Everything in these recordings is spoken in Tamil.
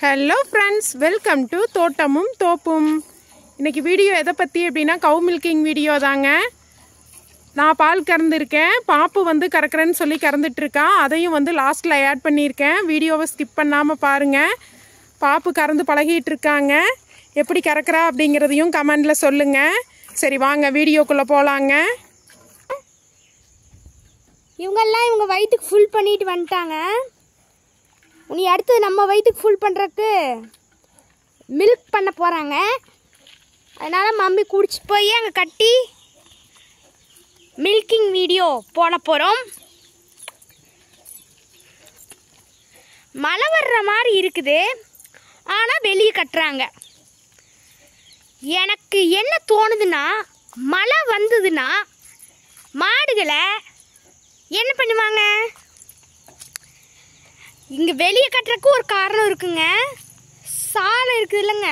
ஹலோ ஃப்ரெண்ட்ஸ், வெல்கம் டு தோட்டமும் தோப்பும். இன்றைக்கி வீடியோ எதை பற்றி அப்படின்னா கவு மில்கிங் வீடியோ தாங்க. நான் பால் கறந்துருக்கேன், பாப்பு வந்து கறக்கிறேன்னு சொல்லி கறந்துட்டுருக்கான். அதையும் வந்து லாஸ்ட்டில் ஆட் பண்ணியிருக்கேன். வீடியோவை ஸ்கிப் பண்ணாமல் பாருங்கள். பாப்பு கறந்து பழகிட்டு இருக்காங்க. எப்படி கறக்கிறா அப்படிங்கிறதையும் கமெண்டில் சொல்லுங்கள். சரி வாங்க வீடியோக்குள்ளே போகலாங்க. இவங்கெல்லாம் இவங்க வயிற்றுக்கு ஃபுல் பண்ணிட்டு வந்துட்டாங்க. இனி அடுத்து நம்ம வயிற்றுக்கு ஃபுல் பண்ணுறதுக்கு மில்க் பண்ண போகிறாங்க. அதனால் மம்மி குடிச்சிட்டு போய் அங்கே கட்டி மில்கிங் வீடியோ போட போகிறோம். மழை வர்ற மாதிரி இருக்குது, ஆனால் வெளியே கட்டுறாங்க. எனக்கு என்ன தோணுதுன்னா, மழை வந்ததுன்னா மாடுகளை என்ன பண்ணுவாங்க? இங்கே வெளியே கட்டுறதுக்கு ஒரு காரணம் இருக்குங்க. சாணம் இருக்குது இல்லைங்க,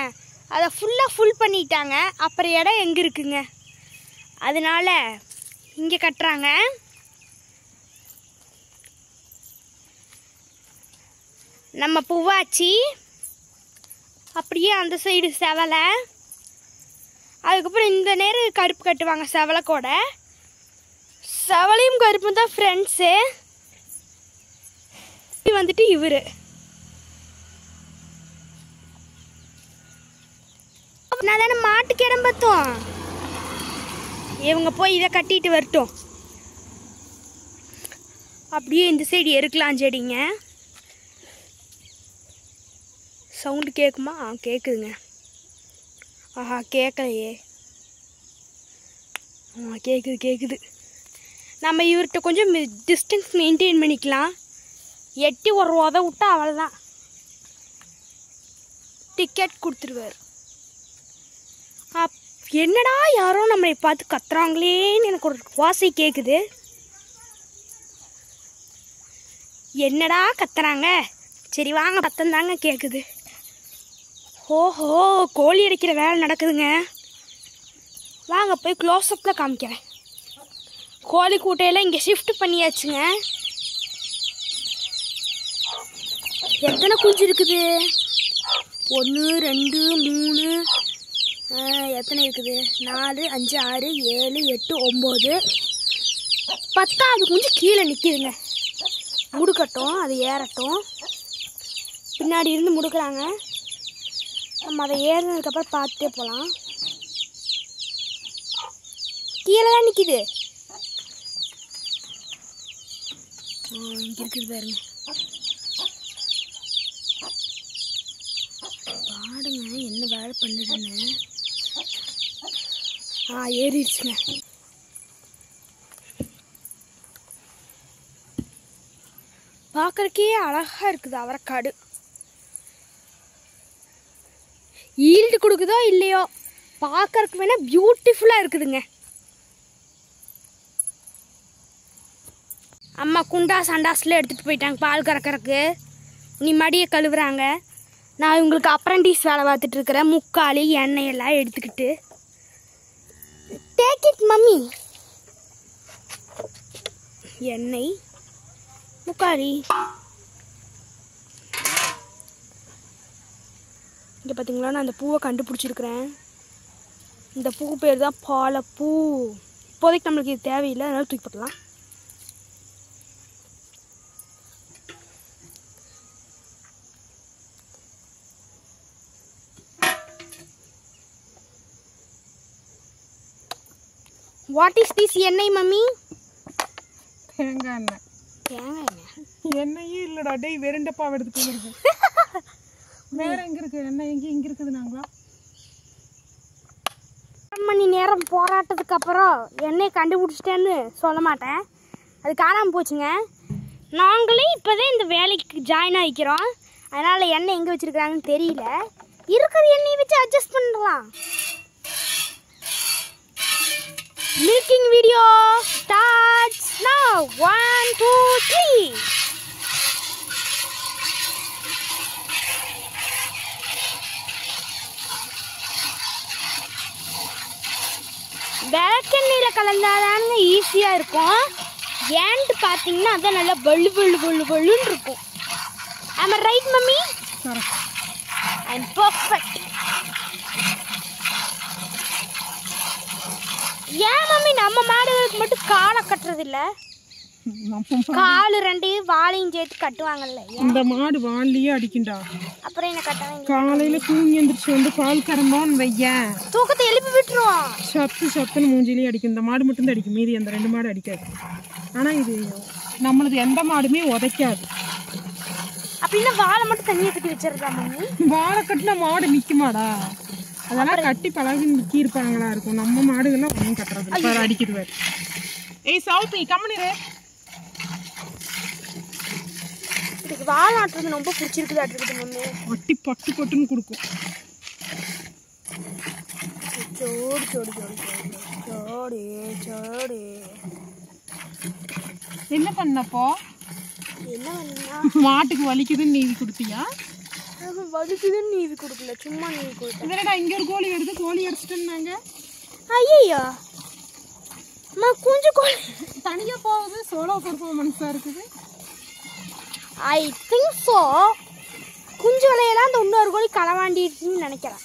அதை ஃபுல் பண்ணிட்டாங்க. அப்புறம் இடம் எங்கே இருக்குங்க? அதனால இங்கே கட்டுறாங்க. நம்ம பூவாச்சி, அப்படியே அந்த சைடு செவலை, அதுக்கப்புறம் இந்த நேரம் கருப்பு கட்டுவாங்க. செவலை கூட செவலையும் கருப்பும் தான் ஃப்ரெண்ட்ஸு. வந்துட்டு இவரு நான் தானே மாட்டுக்கு இடம் பார்த்தோம். இவங்க போய் இதை கட்டிட்டு வரட்டும். அப்படியே இந்த சைடு எருக்கலாம் செடிங்க. சவுண்டு கேட்குமா? கேட்குதுங்க. ஆஹா, கேட்கலையே. கேட்குது. நம்ம இவர்கிட்ட கொஞ்சம் டிஸ்டன்ஸ் மெயின்டைன் பண்ணிக்கலாம். எட்டி ஒரு உத விட்டா அவ்வளோதான், டிக்கெட் கொடுத்துருவார். என்னடா யாரோ நம்மளை பார்த்து கத்துறாங்களேன்னு எனக்கு ஒரு வாசை கேட்குது. என்னடா கத்துறாங்க? சரி வாங்க, பத்தம் தாங்க கேட்குது. ஓஹோ, கோழி அடிக்கிற வேலை நடக்குதுங்க. வாங்க போய் க்ளோஸ்அப்பில் காமிக்கிறேன். கோழி கூட்டையெல்லாம் இங்கே ஷிஃப்ட் பண்ணியாச்சுங்க. எத்தனை குஞ்சு இருக்குது? 1 2 3, எத்தனை இருக்குது? 4 5 6 7 8 9, 10வது குஞ்சு கீழே நிற்கிதுங்க. முடுக்கட்டும், அது ஏறட்டும். பின்னாடி இருந்து முடுக்கிறாங்க. நம்ம அதை ஏறினதுக்கப்புறம் பார்த்துட்டே போகலாம். கீழே தான் நிற்கிது. இங்கே இருக்குது பாருங்க. பாடுங்க என்ன வேலை பண்ணுதுன்னு. ஏறிடுச்சுங்க. பார்க்கறக்கே அழகா இருக்குது அவரைக்காடு. ஈல்டு கொடுக்குதோ இல்லையோ, பார்க்கறக்கு வேணா பியூட்டிஃபுல்லா இருக்குதுங்க. அம்மா குண்டா சண்டாஸ்ல எடுத்துட்டு போயிட்டாங்க பால் கறக்கறக்கு. நீ மடியை கழுவுறாங்க. நான் இவங்களுக்கு அப்ரண்டிஸ் வேலை பார்த்துட்டு இருக்கிறேன். முக்காலி எண்ணெய் எல்லாம் எடுத்துக்கிட்டு. Take it mummy. எண்ணெய், முக்காலி. இங்கே பார்த்தீங்களா, நான் அந்த பூவை கண்டுபிடிச்சிருக்கிறேன். இந்த பூ பேர் தான் பாலப்பூ. இப்போதைக்கு நம்மளுக்கு இது தேவையில்லை, அதனால தூக்கி போடலாம். வாட் இஸ் திஸ் எண்ணெய் மம்மி? தேங்காய் எண்ணெய். தேங்காய் எண்ணெய்? எண்ணெயே இல்லைடா, டேய் வெறுண்டப்பா எடுத்துட்டு இருக்கு. வேற எங்கே இருக்குது எண்ணெய்? இங்கே இருக்குது. நாங்களா 1 மணி நேரம் போராட்டத்துக்கு அப்புறம் எண்ணெய் கண்டுபிடிச்சிட்டேன்னு சொல்ல மாட்டேன், அது காணாமல் போச்சுங்க. நாங்களே இப்போதான் இந்த வேலைக்கு ஜாயின் ஆகிக்கிறோம். அதனால் எண்ணெய் எங்கே வச்சுருக்குறாங்கன்னு தெரியல. இருக்கிற எண்ணெயை வச்சு அட்ஜஸ்ட் பண்ணலாம். Milking video starts now. 1 2 3. விளக்கெண்ணெயில் கலந்தாதானுங்க ஈஸியாக இருக்கும். ஏன்ட்டு பார்த்தீங்கன்னா அதான் நல்லா பல்லு பல்லுன்னு இருக்கும். ஆமாம், ரைட் மம்மி? I'm perfect. ஏன் மம்மி நம்ம மாடுகளுக்கு மட்டும் காலை கட்டுறது இல்ல? காலு ரெண்டு வாழையும் சேர்த்து கட்டுவாங்கல்ல. இந்த மாடு வாலியே அடிக்குண்டா. அப்புறம் என்ன கட்டுவாங்க? காலையில தூங்கி எந்திரிச்சு வந்து பால் கறந்தோன்னு வையேன், தூக்கத்தை எழுப்பி விட்டுருவோம். சத்துன்னு மூஞ்சிலேயே அடிக்கும். இந்த மாடு மட்டும் தான் அடிக்கும், மீதி அந்த 2 மாடு அடிக்காது. ஆனா இது நம்மளது எந்த மாடுமே உதைக்காது. அப்படின்னா வாழை மட்டும் தண்ணியை கட்டி வச்சிருக்கா மம்மி? வாழை கட்டின மாடு நிக்குமாடா? அதெல்லாம் கட்டி பழகி நிக்கி இருப்பாங்களா இருக்கும். நம்ம மாடுகள்லாம் ஒன்றும் கட்டுறது அடிக்குது வேறு. ஏய் சவுத்தி கம்மனிரு. இதுக்கு வாழை ஆட்டுறது ரொம்ப பிடிச்சிருக்குது மம்மி. ஒட்டி பட்டு பட்டுன்னு கொடுக்கும். சோடி சோடி சோடி சோடி சோடி. என்ன பண்ணப்போ? என்ன பண்ணா? மாட்டுக்கு வலிக்குதுன்னு நீவி கொடுத்தியா? வலிக்குதுன்னு நீவி கொடுக்கல, சும்மா நீவி கொடுத்தேன். இதனடா இங்க ஒரு கோழி எடுத்து கோழி அடிச்சிட்டுனாங்க. ஐயோ குஞ்சு கோழி தனியா போகுது, சோலோ பெர்ஃபார்மன்ஸா இருக்குது. I think so. குஞ்சு விலையெல்லாம் அந்த இன்னொரு கோழி களவாண்டிடுச்சுன்னு நினைக்கிறேன்.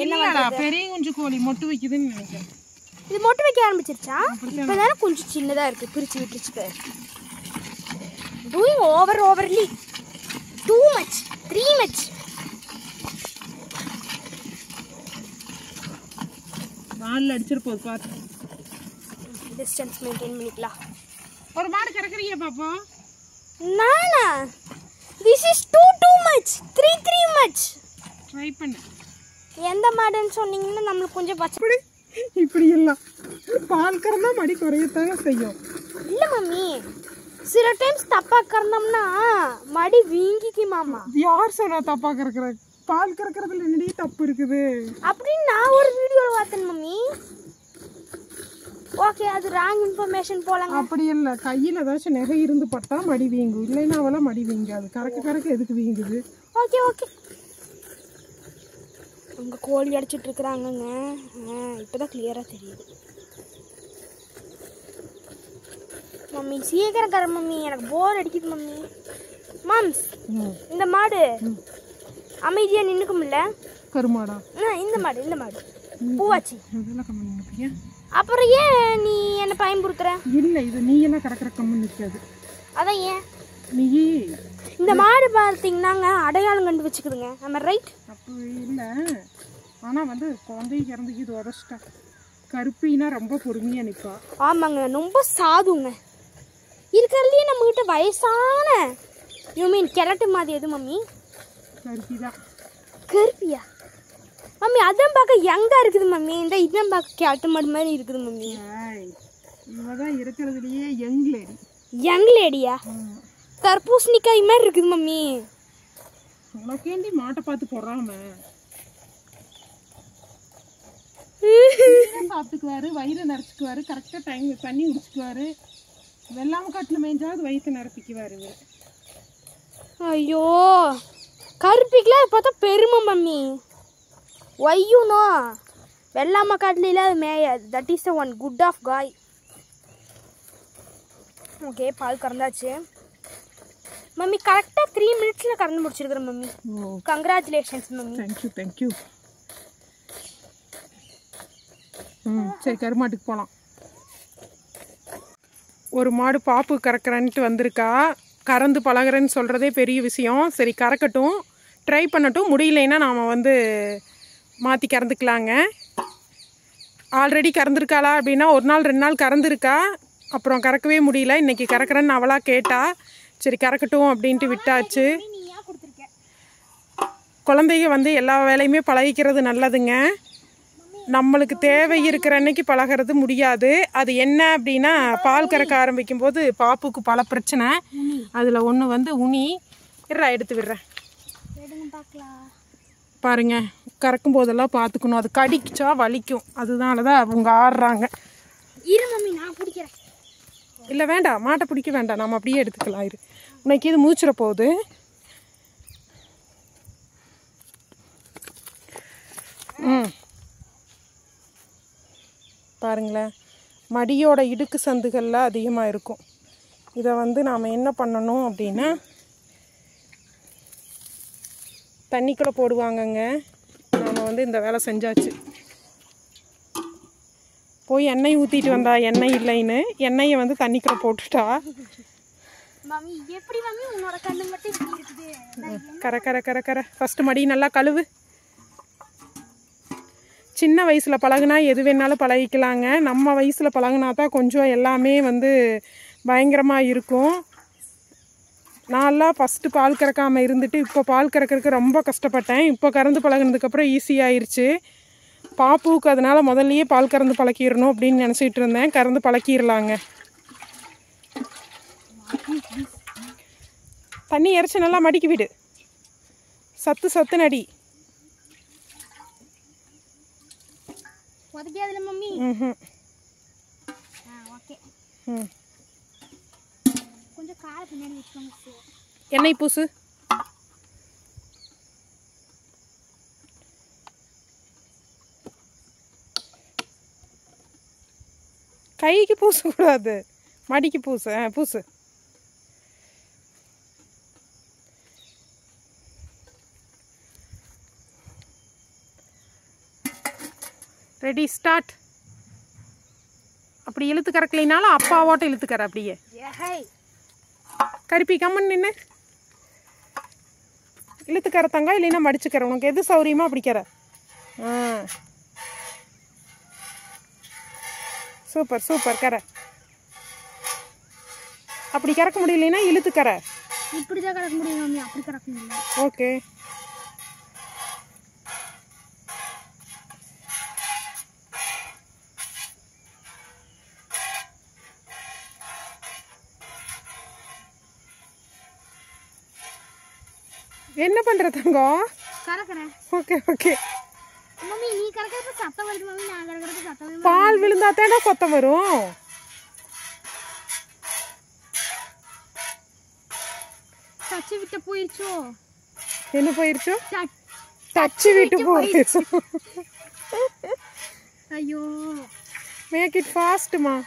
என்னடா பெரிய குஞ்சு கோழி மொட்டு வைக்குதுன்னு நினைக்கிறேன். இது மொட்டு வைக்க ஆரம்பிச்சிருச்சா? இப்பதானே கொஞ்சம் சின்னதா இருக்கு, பிரிச்சு விட்டுருச்சு. Doing overly too much, 3 much. வால்ல அடிச்சிரு போது பாத்து. டிஸ்டன்ஸ் மெயின்டைன் பண்ணிக்கலாம். ஒரு மாடு கறக்கறியா பாப்பா? நானா? This is too much. 3 much. Try பண்ணு. எந்த மாடுன்னு சொன்னீங்கன்னா நம்மளுக்கு கொஞ்சம் பச்சை. இப்படி எல்லாம் பால் கறந்தா மடி குறையத்தாங்க செய்யும். இல்ல மம்மி, சில டைம்ஸ் தப்பா கறந்தோம்னா மடி வீங்கிக்கு மாமா. யார் சொன்னா தப்பா கறக்குற? பால் கறக்குறதுல என்னடி தப்பு இருக்குது அப்படின்னு நான் ஒரு வீடியோல பார்த்தேன் மம்மி. ஓகே, அது ராங் இன்ஃபர்மேஷன் போலங்க. அப்படி இல்லை, கையில் ஏதாச்சும் நெகை இருந்து பட்டா மடி வீங்கும், இல்லைன்னா அவெல்லாம் மடி வீங்காது. கறக்க எதுக்கு வீங்குது? Okay okay. அங்கே கோழி அடிச்சிட்டு இருக்கிறாங்கங்க. இப்போதான் கிளியராக தெரியுது. மம்மி சீக்கிரம் கர மம்மி, எனக்கு போர் அடிக்குது மம்மி. மாம்ஸ், இந்த மாடு அமைதியாக நின்றுக்கும்ல? கருமாடா? இந்த மாடு பூவாச்சி. அப்புறம் ஏன் நீ என்ன பயன்படுத்துற? இல்லை, இது நீ எல்லாம் கறக்கிற கம்மன் நிற்காது. அதான் ஏன் நீ இந்த மாடு பார்த்தீங்கன்னாங்க அடையாளம் கண்டு வச்சுக்குதுங்க. நம்ம ரைட்? அப்போ இல்லை, ஆனால் வந்து குழந்தைக்கு இறந்துக்கு இது உதச்சிட்டா. கருப்பினா ரொம்ப பொறுமையாக நிற்பா. ஆமாங்க, ரொம்ப சாதுங்க. இருக்கிறதுலையே நம்மகிட்ட வயசான கிழட்டு மாதிரி எது மம்மி? கருப்பி தான். கருப்பியா மம்மி? அதான் பார்க்க யங்கா இருக்குது மம்மி. இந்த இதான் பார்க்க கிழட்டு மாடு மாதிரி இருக்குது மம்மி. இவதான் இருக்கிறதுலையே யங் லேடி. யங் லேடியா? தர்பூசணிக்காய் மாதிரி இருக்குது மம்மி. உனக்கேண்டி மாட்டை பார்த்து போடுறாம சாப்பிட்டுக்குவாரு, வயிறு நிறச்சிக்குவாரு, கரெக்டாக டைம் தண்ணி குடிச்சுக்குவாரு. வெள்ளாம காட்டில் மேய்ஞ்சாவது வயிற்று நிரப்பிக்குவாரு. ஐயோ, கருப்பிக்கெலாம் பார்த்தா பெருமை மம்மி. ஒய்யூனோ வெள்ளாம காட்டில அது மேயாது. That is one good of guy. Okay, பால் கறந்தாச்சு மம்மி. கரெக்டாக 3 மினிட்ஸில் கறந்து முடிச்சிருக்கிறேன் மம்மி. Congratulations mummy. தேங்க்யூ. சரி, கருமாட்டுக்கு போகலாம். ஒரு மாடு பாப்பு கறக்கிறன்ட்டு வந்திருக்கா. கறந்து பழகிறேன்னு சொல்கிறதே பெரிய விஷயம். சரி, கறக்கட்டும், ட்ரை பண்ணட்டும். முடியலைன்னா நாம் வந்து மாற்றி கறந்துக்கலாங்க. ஆல்ரெடி கறந்துருக்காளா அப்படின்னா 1 நாள் 2 நாள் கறந்துருக்கா. அப்புறம் கறக்கவே முடியல. இன்றைக்கி கறக்கிறேன்னு அவளாக கேட்டா. சரி, கறக்கட்டும் அப்படின்ட்டு விட்டாச்சு. குழந்தைங்க வந்து எல்லா வேலையுமே பழகிக்கிறது நல்லதுங்க. நம்மளுக்கு தேவை இருக்கிற அன்னைக்கு பழகிறது முடியாது. அது என்ன அப்படின்னா, பால் கறக்க ஆரம்பிக்கும் போது பாப்புக்கு பல பிரச்சனை. அதில் ஒன்று வந்து உனி. எடுத்து விடுறேன் பாருங்க. கறக்கும் போதெல்லாம் பார்த்துக்கணும், அது கடிச்சா வலிக்கும். அதனால தான் அவங்க ஆடுறாங்க. இல்லை வேண்டாம், மாட்டை பிடிக்க வேண்டாம், நம்ம அப்படியே எடுத்துக்கலாம். இரு, உனக்கு இது மூச்சிட போகுது. பாருங்களேன், மடியோட இடுக்கு சந்துகளில் அதிகமாக இருக்கும். இதை வந்து நாம் என்ன பண்ணணும் அப்படின்னா, தண்ணிக்குள்ளே போடுவாங்கங்க. நாம் வந்து இந்த வேலை செஞ்சாச்சு. போய் எண்ணெய் ஊற்றிட்டு வந்தா எண்ணெய் இல்லைன்னு எண்ணெயை வந்து தண்ணிக்குள்ளே போட்டுட்டா. மம்மி எப்படி மம்மி உன்னோட கண்ணு மட்டும் இப்படி இருக்குது? கரை கரை கரை கரை ஃபஸ்ட்டு மடி நல்லா கழுவு. சின்ன வயசில் பழகுனா எது வேணாலும் பழகிக்கலாங்க. நம்ம வயசில் பழகுனா தான் கொஞ்சம் எல்லாமே வந்து பயங்கரமாக இருக்கும். நான்லாம் ஃபஸ்ட்டு பால் கறக்காமல் இருந்துட்டு இப்போ பால் கறக்கிறதுக்கு ரொம்ப கஷ்டப்பட்டேன். இப்போ கறந்து பழகுனதுக்கப்புறம் ஈஸியாகிருச்சு. பாப்புவுக்கு அதனால் முதல்லையே பால் கறந்து பழக்கிடணும் அப்படின்னு நினச்சிட்டு இருந்தேன். கறந்து பழக்கிடலாங்க. தண்ணி இறைச்சி நல்லா மடிக்கி விடு. சத்து சத்து நடி. உதைக்காதுல மம்மி. ஓகே. கொஞ்சம் காலை பின்னாடி வச்சுக்கோங்க. எண்ணெய் பூசு. கைக்கு பூசக்கூடாது, மடிக்கு பூசு. பூசு. Ready start. அப்படி இழுத்து கறக்கலினாலும் அப்பாவோட்ட இழுத்துக்கற. அப்படியே கருப்பி கம்மன் நின்று இழுத்துக்கற தங்க, இல்லைன்னா மடிச்சுக்கற. உனக்கு எது சௌரியமா அப்படிக்கிற. Super super. கரை அப்படி கறக்க முடியலைன்னா இழுத்துக்கற. இப்படிதான் கறக்க முடியும் மம்மி, அப்படி கறக்க முடியல. ஓகே. என்ன பண்ற தங்கம்? கறக்குறேன். Okay okay. மம்மி நீ கறக்கறப்ப சத்தம் வருது மம்மி, நான் கறக்கறப்ப சத்தம் வருது. பால் விழுந்தா தானே சத்தம் வரும். தச்சு விட்டு போயிருச்சோ? என்ன போயிருச்சோ? தச்சு விட்டு போயிருச்சோ? ஐயோ, மேக் இட் ஃபாஸ்ட்மா.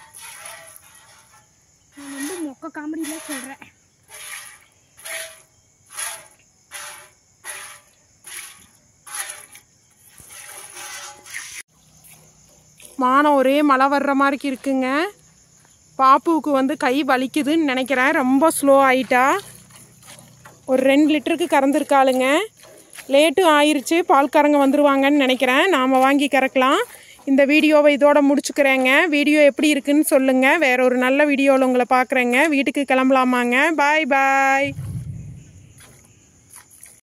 நான் வந்து மொக்க காமெடியில சொல்றேன். வானம் ஒரே மழை வர்ற மாதிரி இருக்குங்க. பாப்புவுக்கு வந்து கை வலிக்குதுன்னு நினைக்கிறேன். ரொம்ப ஸ்லோ ஆகிட்டா. ஒரு 2 லிட்டருக்கு கறந்துருக்காளுங்க. லேட்டும் ஆயிடுச்சு. பால்காரங்க வந்துடுவாங்கன்னு நினைக்கிறேன். நாம் வாங்கி கறக்கலாம். இந்த வீடியோவை இதோட முடிச்சுக்கிறேங்க. வீடியோ எப்படி இருக்குன்னு சொல்லுங்கள். வேற ஒரு நல்ல வீடியோவில் உங்களை பார்க்குறேங்க. வீட்டுக்கு கிளம்பலாமாங்க. பாய் பாய்.